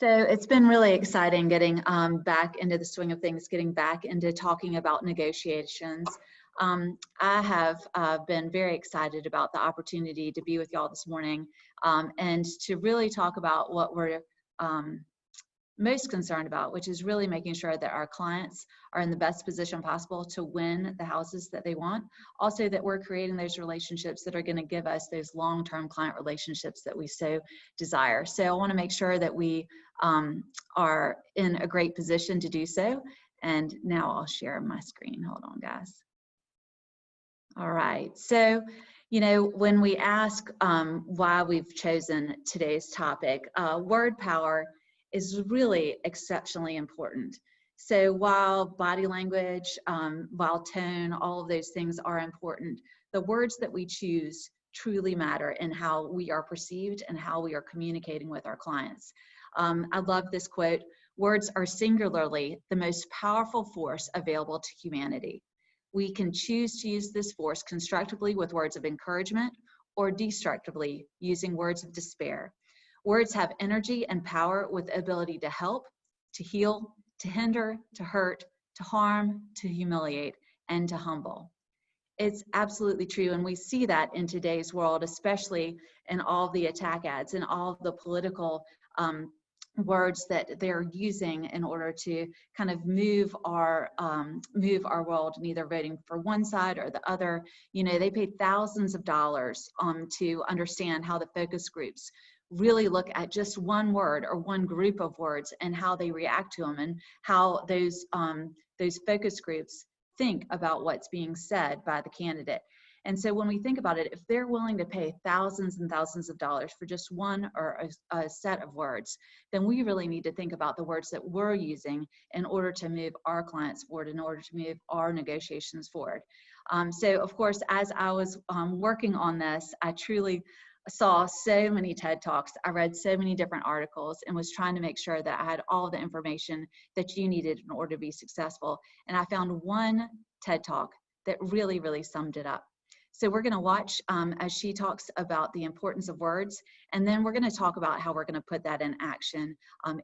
So it's been really exciting getting back into the swing of things, getting back into talking about negotiations. I have been very excited about the opportunity to be with y'all this morning and to really talk about what we're most concerned about, which is really making sure that our clients are in the best position possible to win the houses that they want. Also, that we're creating those relationships that are going to give us those long-term client relationships that we so desire. So I want to make sure that we are in a great position to do so. And now I'll share my screen. Hold on, guys. All right. So, you know, when we ask why we've chosen today's topic, word power is really exceptionally important. So while body language, while tone, all of those things are important, the words that we choose truly matter in how we are perceived and how we are communicating with our clients. I love this quote: "Words are singularly the most powerful force available to humanity. We can choose to use this force constructively with words of encouragement or destructively using words of despair. Words have energy and power with the ability to help, to heal, to hinder, to hurt, to harm, to humiliate, and to humble." It's absolutely true, and we see that in today's world, especially in all the attack ads and all the political words that they're using in order to kind of move our world in either voting for one side or the other. You know, they pay thousands of dollars to understand how the focus groups really look at just one word or one group of words and how they react to them and how those focus groups think about what's being said by the candidate. And so when we think about it, if they're willing to pay thousands and thousands of dollars for just one or a set of words, then we really need to think about the words that we're using in order to move our clients forward, in order to move our negotiations forward. So of course, as I was working on this, I truly saw so many TED Talks. I read so many different articles and was trying to make sure that I had all the information that you needed in order to be successful. And I found one TED Talk that really, really summed it up. So we're going to watch as she talks about the importance of words, and then we're going to talk about how we're going to put that in action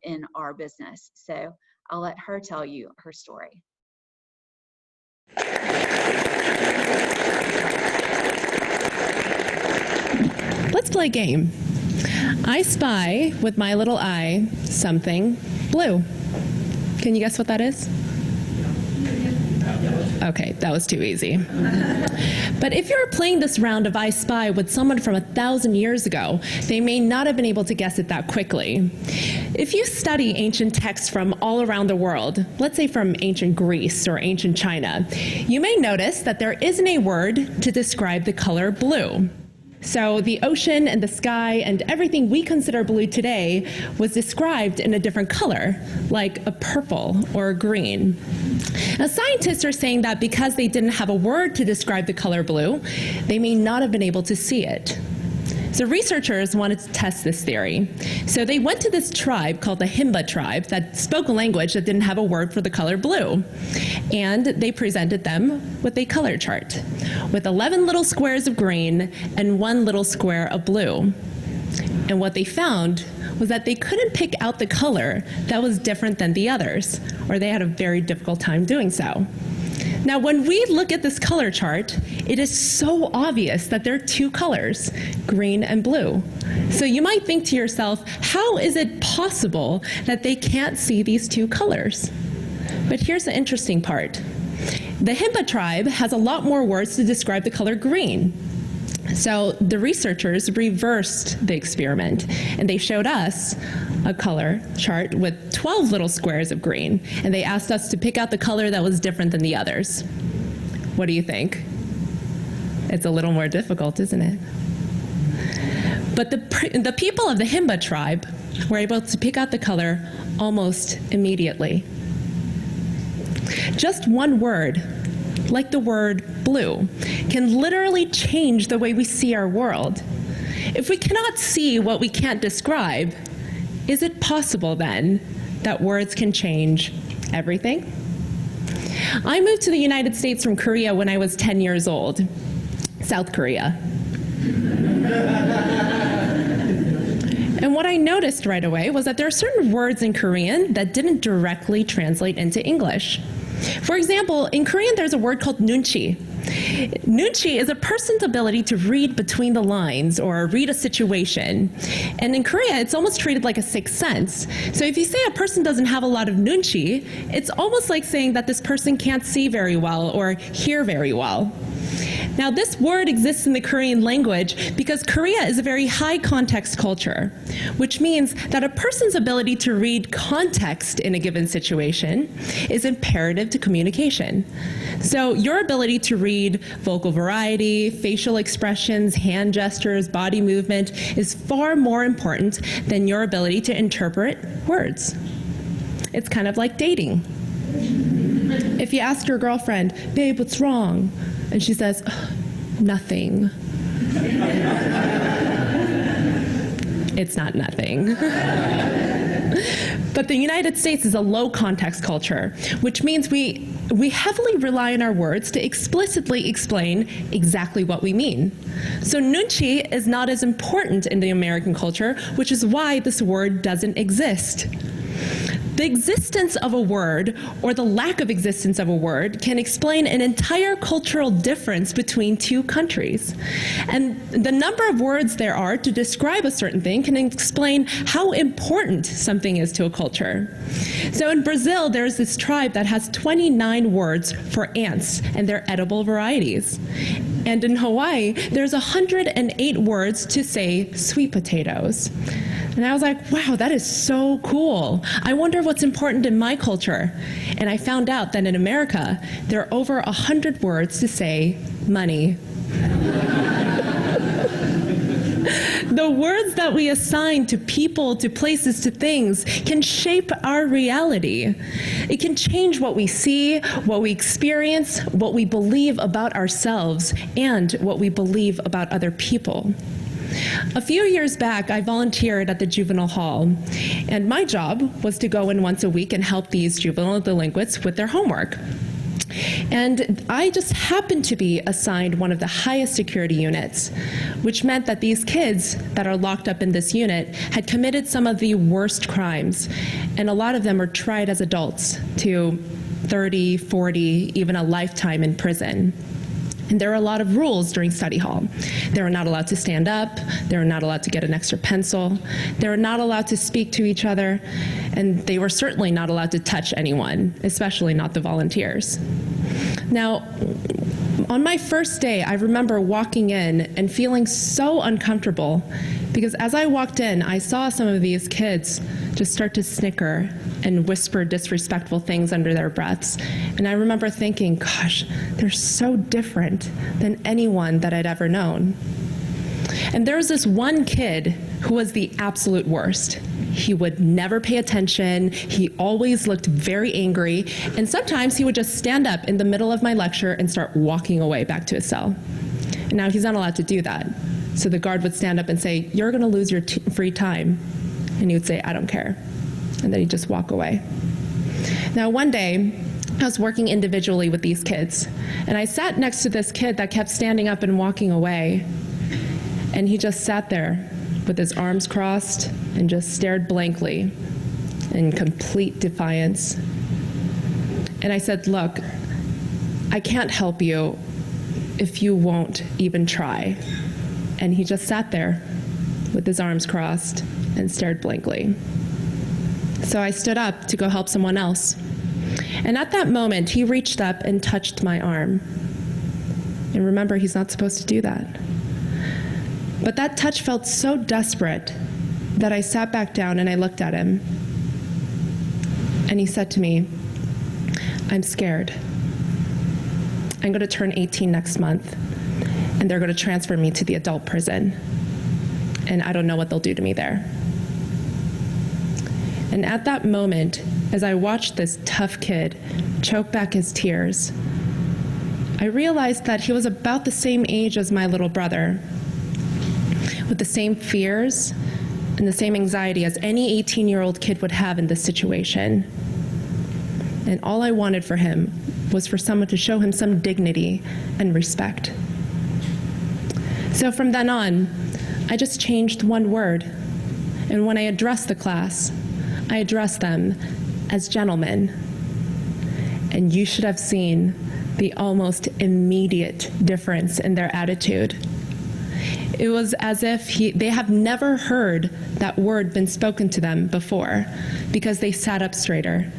in our business. So I'll let her tell you her story. Let's play a game. I spy with my little eye something blue. Can you guess what that is? Okay, that was too easy. But if you're playing this round of I Spy with someone from 1,000 years ago, they may not have been able to guess it that quickly. If you study ancient texts from all around the world, let's say from ancient Greece or ancient China, you may notice that there isn't a word to describe the color blue. So the ocean and the sky and everything we consider blue today was described in a different color, like a purple or a green. Now, scientists are saying that because they didn't have a word to describe the color blue, they may not have been able to see it. So researchers wanted to test this theory. So they went to this tribe called the Himba tribe that spoke a language that didn't have a word for the color blue. And they presented them with a color chart with 11 little squares of green and 1 little square of blue. And what they found was that they couldn't pick out the color that was different than the others, or they had a very difficult time doing so. Now, when we look at this color chart, it is so obvious that there are 2 colors, green and blue. So you might think to yourself, how is it possible that they can't see these 2 colors? But here's the interesting part. The Himba tribe has a lot more words to describe the color green. So the researchers reversed the experiment, and they showed us a color chart with 12 little squares of green, and they asked us to pick out the color that was different than the others. What do you think? It's a little more difficult, isn't it? But the people of the Himba tribe were able to pick out the color almost immediately. Just one word, like the word blue, can literally change the way we see our world. If we cannot see what we can't describe, is it possible then that words can change everything? I moved to the United States from Korea when I was 10 years old, South Korea. And And what I noticed right away was that there are certain words in Korean that didn't directly translate into English. For example, in Korean, there's a word called nunchi. Nunchi is a person's ability to read between the lines or read a situation. And in Korea, it's almost treated like a sixth sense. So if you say a person doesn't have a lot of nunchi, it's almost like saying that this person can't see very well or hear very well. Now, this word exists in the Korean language because Korea is a very high context culture, which means that a person's ability to read context in a given situation is imperative to communication. So your ability to read vocal variety, facial expressions, hand gestures, body movement is far more important than your ability to interpret words. It's kind of like dating. If you ask your girlfriend, babe, what's wrong? And she says, nothing. It's not nothing. But the United States is a low context culture, which means we heavily rely on our words to explicitly explain exactly what we mean. So nunchi is not as important in the American culture, which is why this word doesn't exist. The existence of a word, or the lack of existence of a word, can explain an entire cultural difference between two countries. And the number of words there are to describe a certain thing can explain how important something is to a culture. So in Brazil, there's this tribe that has 29 words for ants and their edible varieties. And in Hawaii, there's 108 words to say sweet potatoes. And I was like, wow, that is so cool. I wonder what's important in my culture. And I found out that in America, there are over 100 words to say money. The words that we assign to people, to places, to things can shape our reality. It can change what we see, what we experience, what we believe about ourselves, and what we believe about other people. A few years back, I volunteered at the juvenile hall, and my job was to go in once a week and help these juvenile delinquents with their homework. And I just happened to be assigned one of the highest security units, which meant that these kids that are locked up in this unit had committed some of the worst crimes, and a lot of them were tried as adults to 30, 40, even a lifetime in prison. And there are a lot of rules during study hall. They were not allowed to stand up. They were not allowed to get an extra pencil. They were not allowed to speak to each other. And they were certainly not allowed to touch anyone, especially not the volunteers. Now, on my first day, I remember walking in and feeling so uncomfortable because as I walked in, I saw some of these kids just start to snicker and whisper disrespectful things under their breaths. And I remember thinking, gosh, they're so different than anyone that I'd ever known. And there was this one kid who was the absolute worst. He would never pay attention. He always looked very angry. And sometimes he would just stand up in the middle of my lecture and start walking away back to his cell. And now he's not allowed to do that. So the guard would stand up and say, you're going to lose your free time. And he would say, I don't care. And then he'd just walk away. Now one day, I was working individually with these kids. And I sat next to this kid that kept standing up and walking away. And he just sat there with his arms crossed and just stared blankly in complete defiance. And I said, look, I can't help you if you won't even try. And he just sat there with his arms crossed and stared blankly. So I stood up to go help someone else. And at that moment, he reached up and touched my arm. And remember, he's not supposed to do that. But that touch felt so desperate that I sat back down and I looked at him. And he said to me, I'm scared. I'm going to turn 18 next month, and they're going to transfer me to the adult prison. And I don't know what they'll do to me there. And at that moment, as I watched this tough kid choke back his tears, I realized that he was about the same age as my little brother, with the same fears and the same anxiety as any 18-year-old kid would have in this situation. And all I wanted for him was for someone to show him some dignity and respect. So from then on, I just changed one word, And when I address the class, I address them as gentlemen. And you should have seen the almost immediate difference in their attitude. It was as if they have never heard that word been spoken to them before, because they sat up straighter.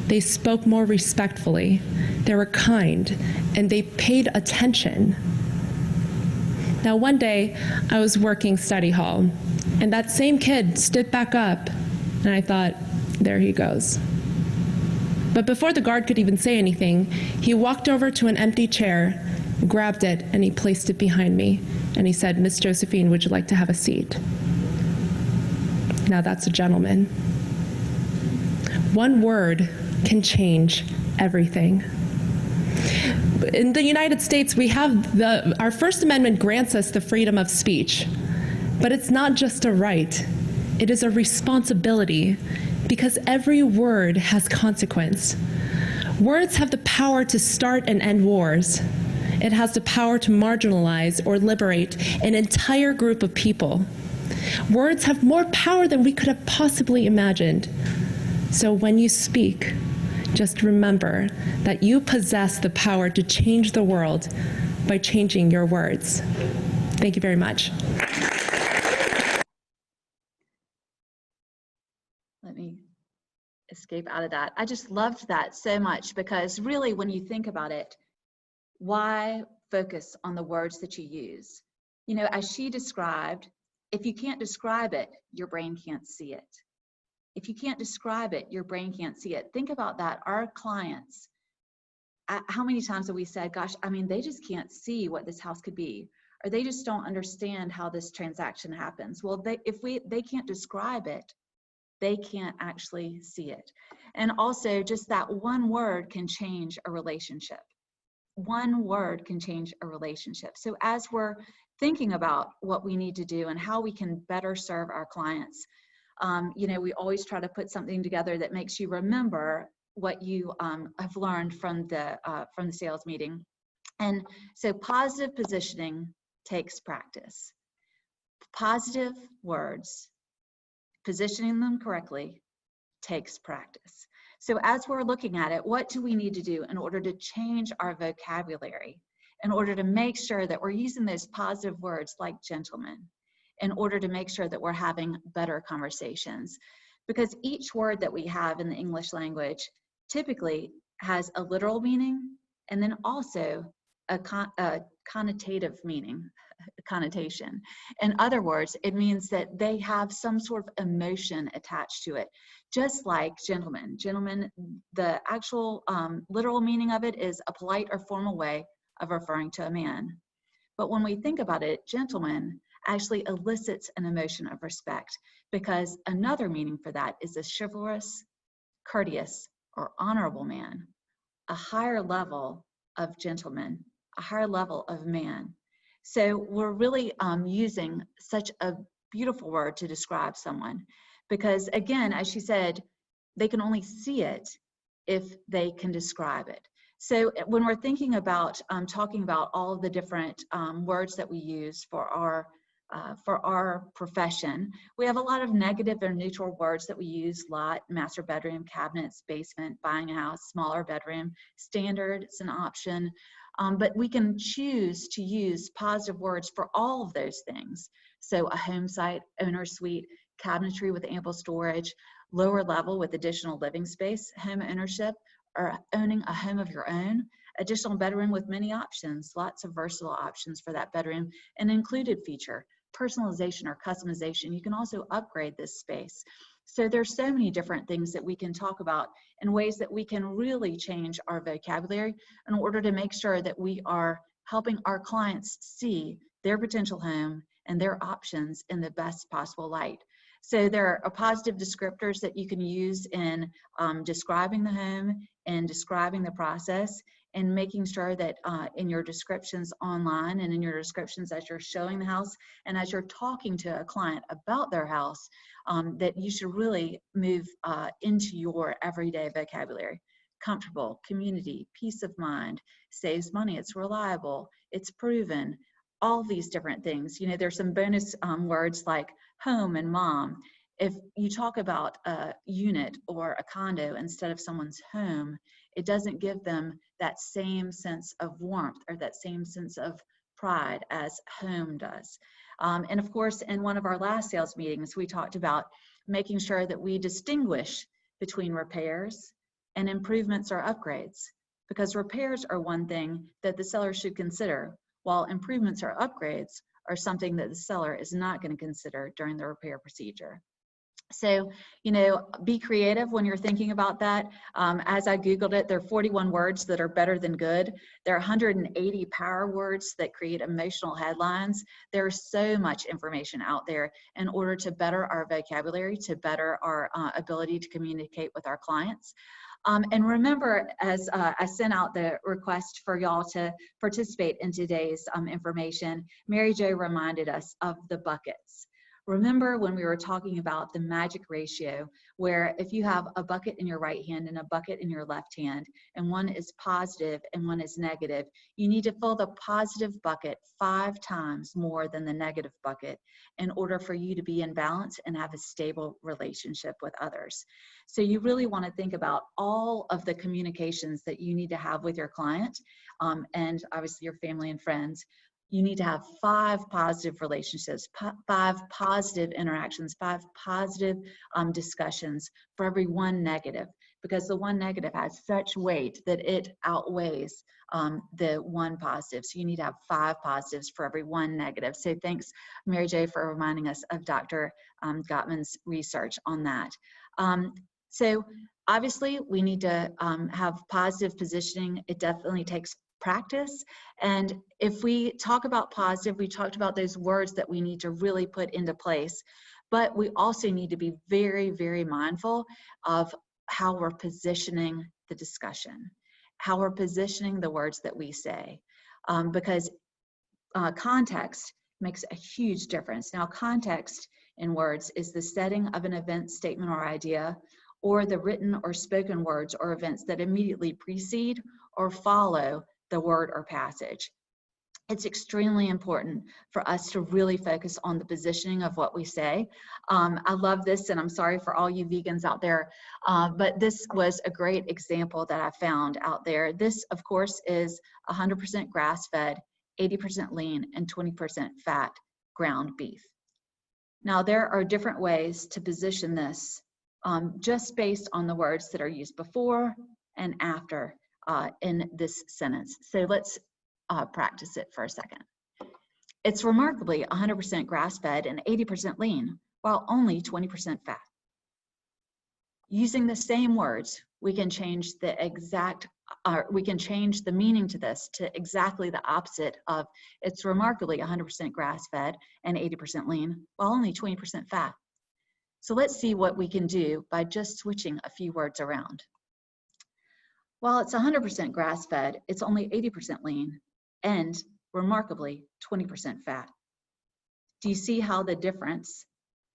They spoke more respectfully. They were kind, and they paid attention. Now, one day, I was working study hall, and that same kid stood back up, and I thought, there he goes. But before the guard could even say anything, he walked over to an empty chair, grabbed it, and he placed it behind me. And he said, "Miss Josephine, would you like to have a seat?" Now that's a gentleman. One word can change everything. In the United States, we have our First Amendment grants us the freedom of speech. But it's not just a right, it is a responsibility, because every word has consequence. Words have the power to start and end wars. It has the power to marginalize or liberate an entire group of people. Words have more power than we could have possibly imagined. So when you speak, just remember that you possess the power to change the world by changing your words. Thank you very much. Let me escape out of that. I just loved that so much, because really, when you think about it, why focus on the words that you use? You know, as she described, if you can't describe it, your brain can't see it. If you can't describe it, your brain can't see it. Think about that. Our clients, how many times have we said, gosh, I mean, they just can't see what this house could be, or they just don't understand how this transaction happens. Well, they can't describe it, they can't actually see it. And also, just that one word can change a relationship. One word can change a relationship. So as we're thinking about what we need to do and how we can better serve our clients, you know, we always try to put something together that makes you remember what you have learned from the sales meeting. And so positive positioning takes practice. Positive words, positioning them correctly, takes practice. So as we're looking at it, what do we need to do in order to change our vocabulary, in order to make sure that we're using those positive words like gentleman, in order to make sure that we're having better conversations? Because each word that we have in the English language typically has a literal meaning and then also a connotative meaning, a connotation. In other words, it means that they have some sort of emotion attached to it. Just like gentleman. Gentleman, the actual literal meaning of it is a polite or formal way of referring to a man. But when we think about it, gentleman actually elicits an emotion of respect, because another meaning for that is a chivalrous, courteous, or honorable man, a higher level of gentleman, a higher level of man. So we're really using such a beautiful word to describe someone, because again, as she said, they can only see it if they can describe it. So when we're thinking about talking about all of the different words that we use for our profession, we have a lot of negative or neutral words that we use a lot: master bedroom, cabinets, basement, buying a house, smaller bedroom, standard, it's an option. But we can choose to use positive words for all of those things. So a home site, owner suite, cabinetry with ample storage, lower level with additional living space, home ownership, or owning a home of your own, additional bedroom with many options, lots of versatile options for that bedroom, an included feature, personalization or customization. You can also upgrade this space. So there's so many different things that we can talk about in ways that we can really change our vocabulary in order to make sure that we are helping our clients see their potential home and their options in the best possible light. So there are positive descriptors that you can use in describing the home and describing the process, and making sure that in your descriptions online and in your descriptions as you're showing the house and as you're talking to a client about their house, that you should really move into your everyday vocabulary. Comfortable, community, peace of mind, saves money, it's reliable, it's proven, all these different things. You know, there's some bonus words like home and mom. If you talk about a unit or a condo instead of someone's home, it doesn't give them that same sense of warmth or that same sense of pride as home does. And of course, in one of our last sales meetings, we talked about making sure that we distinguish between repairs and improvements or upgrades, because repairs are one thing that the seller should consider, while improvements or upgrades are something that the seller is not going to consider during the repair procedure. So, be creative when you're thinking about that. As I Googled it, there are 41 words that are better than good. There are 180 power words that create emotional headlines. There's so much information out there in order to better our vocabulary, to better our ability to communicate with our clients. And remember, as I sent out the request for y'all to participate in today's information, Mary Jo reminded us of the buckets. Remember when we were talking about the magic ratio, where if you have a bucket in your right hand and a bucket in your left hand, and one is positive and one is negative, you need to fill the positive bucket 5 times more than the negative bucket in order for you to be in balance and have a stable relationship with others. So you really want to think about all of the communications that you need to have with your client, and obviously your family and friends. You need to have 5 positive relationships, 5 positive interactions, 5 positive discussions for every 1 negative, because the 1 negative has such weight that it outweighs the 1 positive. So you need to have 5 positives for every 1 negative. So thanks, Mary Jo, for reminding us of Dr. Gottman's research on that. So obviously we need to have positive positioning. It definitely takes practice. And if we talk about positive, we talked about those words that we need to really put into place, but we also need to be very, very mindful of how we're positioning the discussion, how we're positioning the words that we say, because context makes a huge difference. Now, context in words is the setting of an event, statement, or idea, or the written or spoken words or events that immediately precede or follow the word or passage. It's extremely important for us to really focus on the positioning of what we say. I love this, and I'm sorry for all you vegans out there, but this was a great example that I found out there. This, of course, is 100% grass-fed, 80% lean, and 20% fat ground beef. Now, there are different ways to position this just based on the words that are used before and after in this sentence. So let's practice it for a second. It's remarkably 100% grass-fed and 80% lean, while only 20% fat. Using the same words, we can change the meaning to this to exactly the opposite of it's remarkably 100% grass-fed and 80% lean, while only 20% fat. So let's see what we can do by just switching a few words around. While it's 100% grass-fed, it's only 80% lean and remarkably 20% fat. Do you see how the difference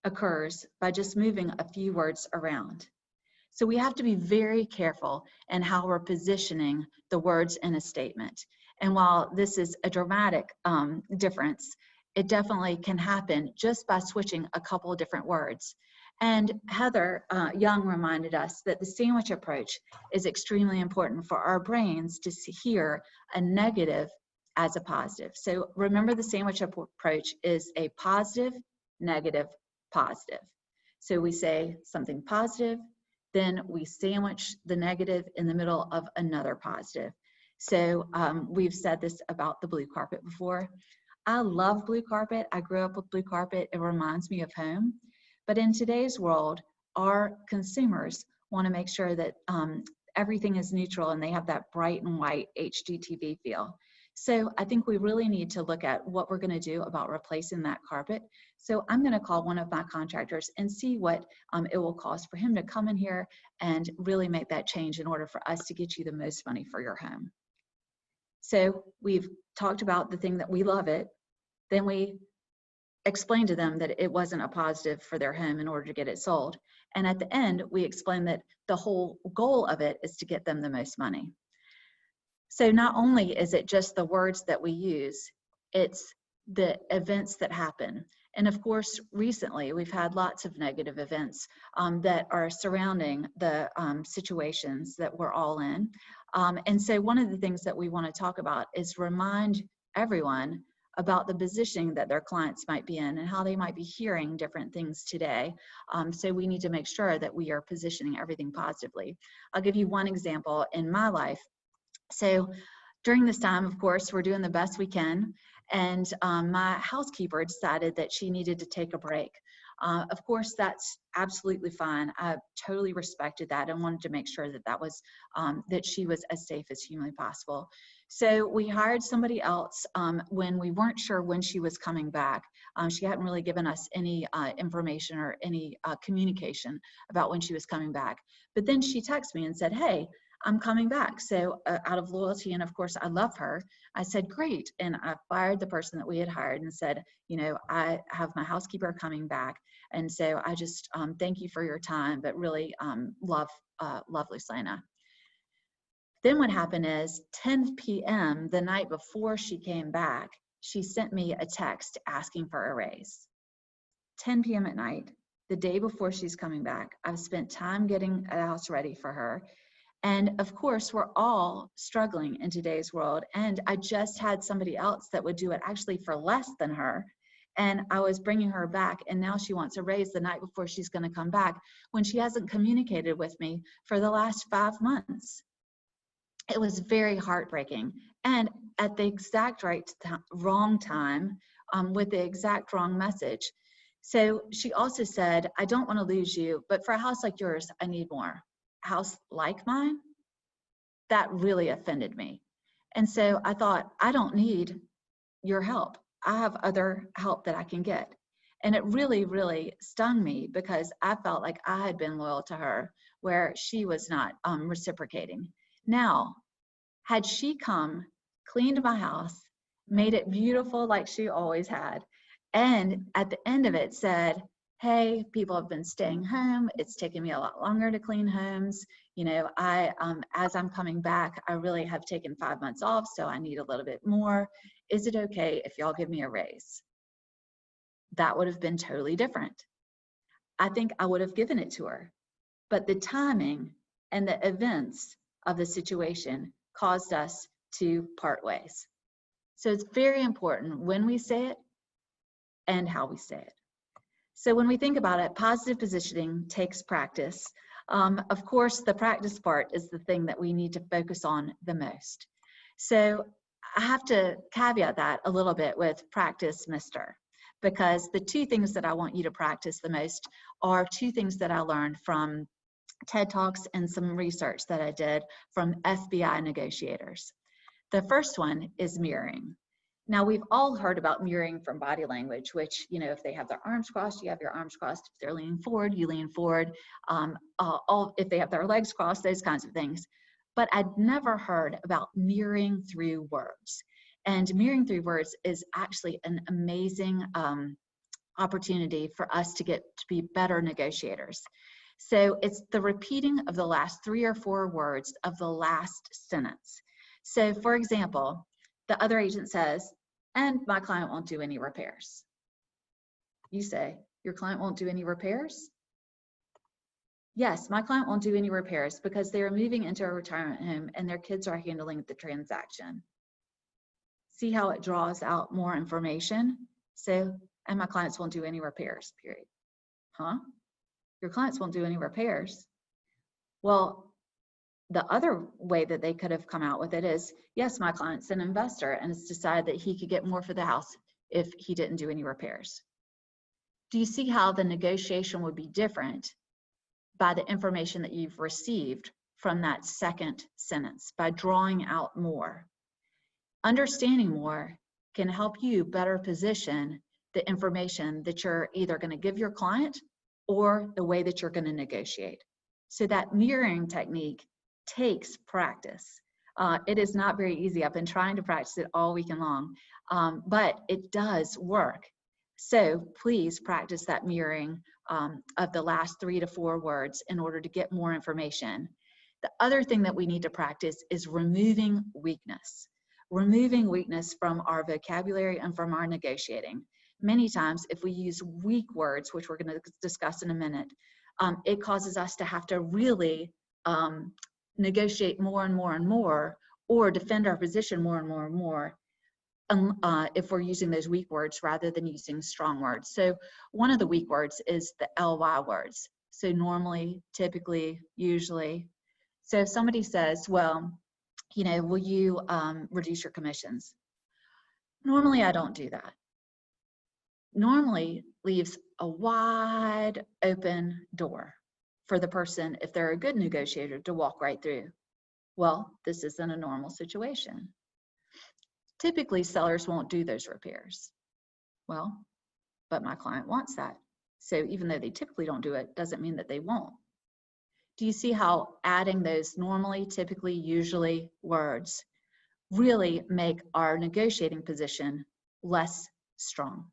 occurs by just moving a few words around? So we have to be very careful in how we're positioning the words in a statement. And while this is a dramatic difference, it definitely can happen just by switching a couple of different words. And Heather Young reminded us that the sandwich approach is extremely important for our brains to hear a negative as a positive. So remember, the sandwich approach is a positive, negative, positive. So we say something positive, then we sandwich the negative in the middle of another positive. So we've said this about the blue carpet before. I love blue carpet. I grew up with blue carpet. It reminds me of home. But in today's world, our consumers want to make sure that everything is neutral and they have that bright and white HGTV feel. So I think we really need to look at what we're going to do about replacing that carpet. So I'm going to call one of my contractors and see what it will cost for him to come in here and really make that change in order for us to get you the most money for your home. So we've talked about the thing that we love it. Then we explain to them that it wasn't a positive for their home in order to get it sold. And at the end, we explain that the whole goal of it is to get them the most money. So not only is it just the words that we use, it's the events that happen. And of course, recently we've had lots of negative events that are surrounding the situations that we're all in. And so one of the things that we want to talk about is remind everyone about the positioning that their clients might be in and how they might be hearing different things today. So we need to make sure that we are positioning everything positively. I'll give you one example in my life. So during this time, of course, we're doing the best we can. And my housekeeper decided that she needed to take a break. Of course, that's absolutely fine. I totally respected that and wanted to make sure that that she was as safe as humanly possible. So we hired somebody else when we weren't sure when she was coming back. She hadn't really given us any information or any communication about when she was coming back. But then she texted me and said, "Hey, I'm coming back." So out of loyalty, and of course I love her, I said, "Great." And I fired the person that we had hired and said, "You know, I have my housekeeper coming back. And so I just thank you for your time, but really love Luciana." Then what happened is 10 p.m. the night before she came back, she sent me a text asking for a raise. 10 p.m. at night, the day before she's coming back. I've spent time getting a house ready for her. And of course, we're all struggling in today's world. And I just had somebody else that would do it actually for less than her. And I was bringing her back, and now she wants a raise the night before she's going to come back when she hasn't communicated with me for the last 5 months. It was very heartbreaking. And at the exact wrong time, with the exact wrong message. So she also said, "I don't want to lose you, but for a house like yours, I need more." House like mine? That really offended me. And so I thought, I don't need your help. I have other help that I can get. And it really, really stung me because I felt like I had been loyal to her where she was not reciprocating. Now, had she come, cleaned my house, made it beautiful like she always had, and at the end of it said, "Hey, people have been staying home. It's taken me a lot longer to clean homes. You know, as I'm coming back, I really have taken 5 months off, so I need a little bit more. Is it okay if y'all give me a raise?" That would have been totally different. I think I would have given it to her. But the timing and the events of the situation caused us to part ways. So it's very important when we say it and how we say it. So when we think about it, positive positioning takes practice. Of course, the practice part is the thing that we need to focus on the most. So I have to caveat that a little bit with practice, mister, because the two things that I want you to practice the most are two things that I learned from TED Talks and some research that I did from FBI negotiators. The first one is mirroring. Now, we've all heard about mirroring from body language, which, you know, if they have their arms crossed, you have your arms crossed. If they're leaning forward, you lean forward. If they have their legs crossed, those kinds of things. But I'd never heard about mirroring through words. And mirroring through words is actually an amazing opportunity for us to get to be better negotiators. So it's the repeating of the last 3 or 4 words of the last sentence. So for example, the other agent says, "And my client won't do any repairs." You say, "Your client won't do any repairs?" "Yes, my client won't do any repairs because they are moving into a retirement home and their kids are handling the transaction." See how it draws out more information? So, "And my clients won't do any repairs, period." Huh? Your clients won't do any repairs? Well, the other way that they could have come out with it is, "Yes, my client's an investor and it's decided that he could get more for the house if he didn't do any repairs." Do you see how the negotiation would be different by the information that you've received from that second sentence, by drawing out more? Understanding more can help you better position the information that you're either going to give your client or the way that you're going to negotiate. So that mirroring technique takes practice. It is not very easy. I've been trying to practice it all weekend long, but it does work. So please practice that mirroring of the last 3 to 4 words in order to get more information. The other thing that we need to practice is removing weakness. Removing weakness from our vocabulary and from our negotiating. Many times, if we use weak words, which we're going to discuss in a minute, it causes us to have to really negotiate more and more and more, or defend our position more and more and more, if we're using those weak words rather than using strong words. So one of the weak words is the ly words. So normally, typically, usually. So if somebody says, well, you know, will you reduce your commissions? Normally, I don't do that. Normally leaves a wide open door for the person, if they're a good negotiator, to walk right through. Well, this isn't a normal situation. Typically, sellers won't do those repairs. Well, but my client wants that. So even though they typically don't do it, doesn't mean that they won't. Do you see how adding those normally, typically, usually words really make our negotiating position less strong?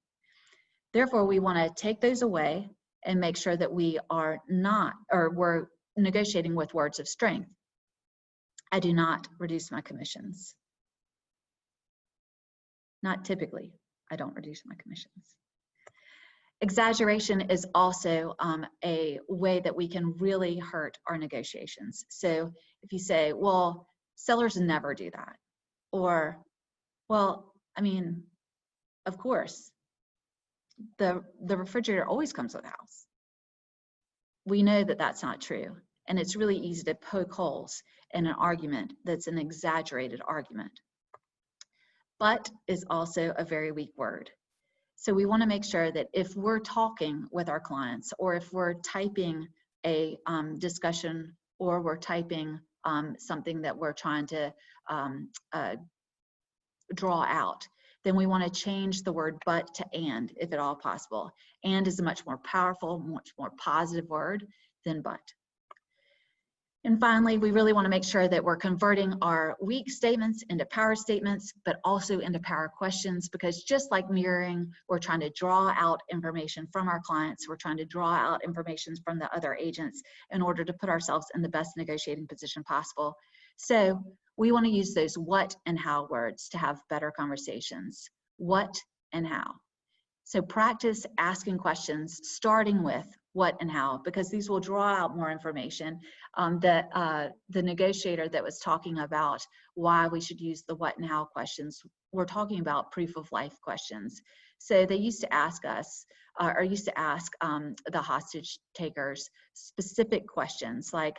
Therefore, we want to take those away and make sure that we are not, or we're negotiating with words of strength. I do not reduce my commissions. Not typically, I don't reduce my commissions. Exaggeration is also a way that we can really hurt our negotiations. So if you say, well, sellers never do that, or, well, I mean, of course, the refrigerator always comes with the house. We know that that's not true, and it's really easy to poke holes in an argument that's an exaggerated argument. But is also a very weak word. So we want to make sure that if we're talking with our clients, or if we're typing a discussion, or we're typing something that we're trying to draw out, then we want to change the word but to and, if at all possible. And is a much more powerful, much more positive word than but. And finally, we really want to make sure that we're converting our weak statements into power statements, but also into power questions, because just like mirroring, we're trying to draw out information from our clients. We're trying to draw out information from the other agents in order to put ourselves in the best negotiating position possible. So we want to use those what and how words to have better conversations. What and how. So practice asking questions, starting with what and how, because these will draw out more information. The negotiator that was talking about why we should use the what and how questions, we're talking about proof of life questions. So they used to ask us, or used to ask the hostage takers specific questions like,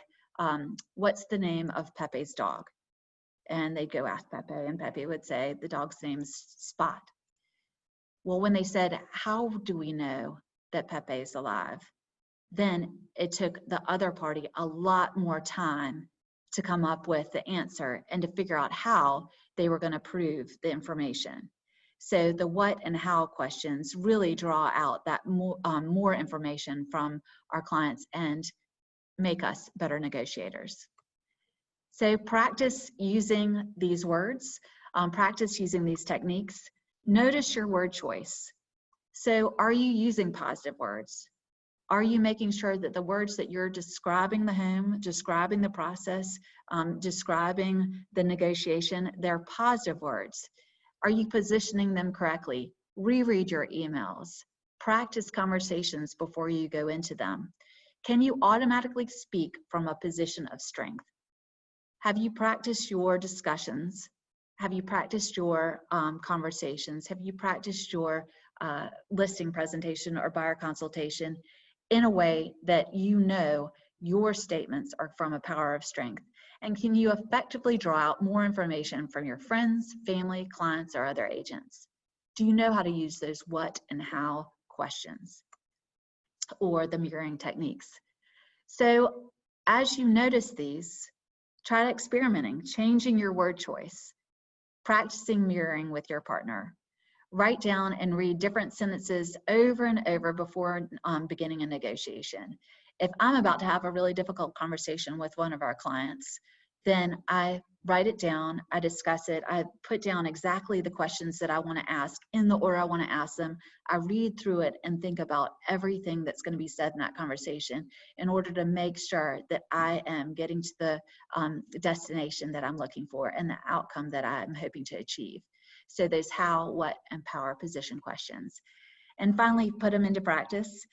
what's the name of Pepe's dog? And they'd go ask Pepe, and Pepe would say, the dog's name's Spot. Well, when they said, how do we know that Pepe is alive? Then it took the other party a lot more time to come up with the answer and to figure out how they were going to prove the information. So the what and how questions really draw out that more information from our clients and make us better negotiators. So practice using these words, practice using these techniques. Notice your word choice. So are you using positive words? Are you making sure that the words that you're describing the home, describing the process, describing the negotiation, they're positive words? Are you positioning them correctly? Reread your emails. Practice conversations before you go into them. Can you automatically speak from a position of strength? Have you practiced your discussions? Have you practiced your conversations? Have you practiced your listing presentation or buyer consultation in a way that you know your statements are from a power of strength? And can you effectively draw out more information from your friends, family, clients, or other agents? Do you know how to use those what and how questions or the mirroring techniques? So as you notice these, try experimenting, changing your word choice, practicing mirroring with your partner. Write down and read different sentences over and over before beginning a negotiation. If I'm about to have a really difficult conversation with one of our clients, then I write it down, I discuss it, I put down exactly the questions that I want to ask in the order I want to ask them. I read through it and think about everything that's going to be said in that conversation in order to make sure that I am getting to the destination that I'm looking for and the outcome that I'm hoping to achieve. So those how, what, and power position questions. And finally, put them into practice.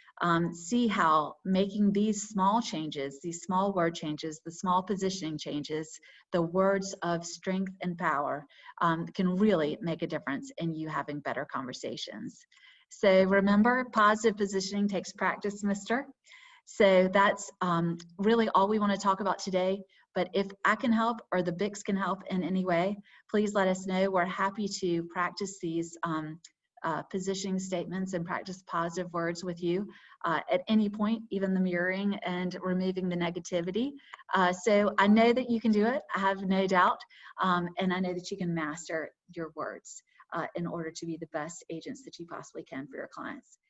See how making these small changes, these small word changes, the small positioning changes, the words of strength and power can really make a difference in you having better conversations. So remember, positive positioning takes practice, mister. So that's really all we want to talk about today. But if I can help or the Bics can help in any way, please let us know. We're happy to practice these positioning statements and practice positive words with you at any point, even the mirroring and removing the negativity. So I know that you can do it. I have no doubt. And I know that you can master your words in order to be the best agents that you possibly can for your clients.